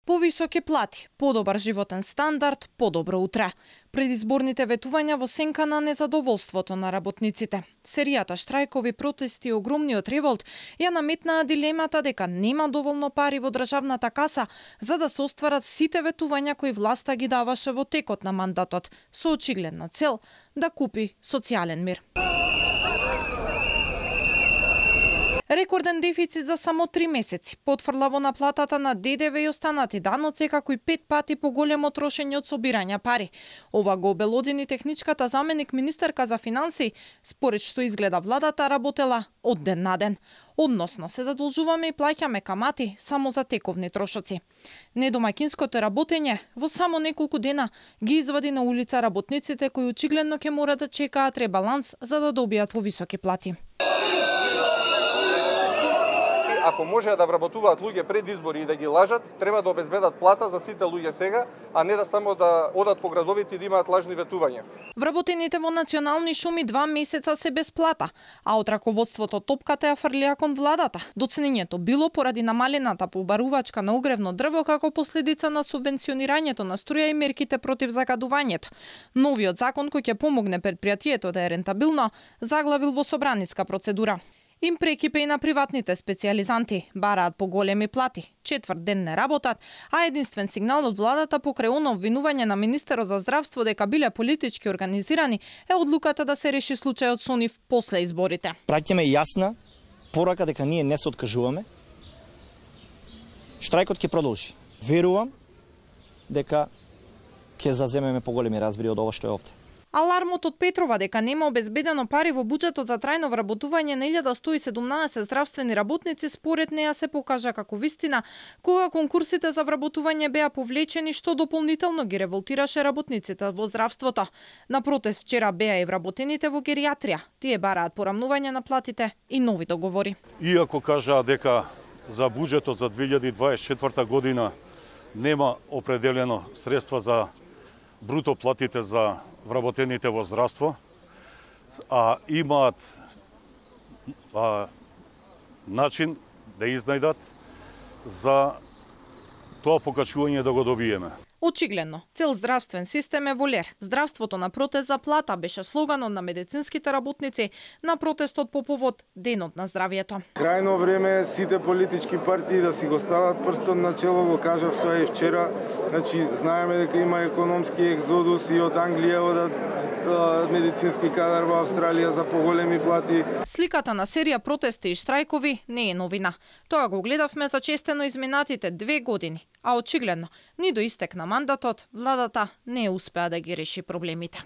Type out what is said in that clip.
Повисоки плати, подобар животен стандард, подобро утре. Предизборните ветувања во сенка на незадоволството на работниците. Серијата штрајкови, протести и огромниот револт ја наметнаа дилемата дека нема доволно пари во државната каса за да се остварат сите ветувања кои власта ги даваше во текот на мандатот, со очигледна цел да купи социјален мир. Рекорден дефицит за само 3 месеци, потврла во наплатата на ДДВ и останати даноци, како и 5 пати поголемо трошење од собирање пари. Ова го обелодени техничката заменик министерка за финансии, според што изгледа владата работела од ден на ден. Односно, се задолжуваме и плаќаме камати само за тековни трошоци. Недомаќинското работење во само неколку дена ги извади на улица работниците кои очигледно ќе мора да чекаат ребаланс за да добијат повисоки плати. Ако може да вработуваат луѓе пред избори и да ги лажат, треба да обезбедат плата за сите луѓе сега, а не да само да одат по градовите и да имаат лажни ветувања. Вработените во национални шуми 2 месеца се без плата, а од раководството топката ја фрлија кон владата. Доцнењето било поради намалената побарувачка на огревно дрво како последица на субвенционирањето на струја и мерките против загадувањето. Новиот закон кој ќе помогне предпријатието да е рентабилно, заглавил во собраниска процедура. Им прекипе и на приватните специјализанти, бараат поголеми плати, четврт ден не работат, а единствен сигнал од владата покрај оно обвинување на министерот за здравство дека биле политички организирани е одлуката да се реши случајот со нив после изборите. Праќаме јасна порака дека ние не се откажуваме. Штрајкот ќе продолжи. Верувам дека ќе заземеме поголеми разбори од ова што е овде. Алармот од Петрова дека нема обезбедено пари во буџетот за трајно вработување на 1117 здравствени работници според неа се покажа како вистина кога конкурсите за вработување беа повлечени, што дополнително ги револтираше работниците во здравството. На протест вчера беа и вработените во геријатрија. Тие бараат порамнување на платите и нови договори. Иако кажаа дека за буџетот за 2024 година нема определено средства за бруто платите за вработените во здравство, а имаат начин да изнајдат за тоа покачување да го добиеме. Очигледно, цел здравствен систем е во лер. Здравството на протест за плата беше слоганот на медицинските работници на протестот по повод Денот на здравието. Крајно време е сите политички партии да си го стават прстот на чело, го кажав тоа и вчера. Значи, знаеме дека има економски екзодус и од Англија одат медицински кадар во Австралија за поголеми плати. Сликата на серија протести и штрајкови не е новина. Тоа го гледавме зачестено изминатите 2 години, а очигледно, ни до истек на мандатот, владата не успеа да ги реши проблемите.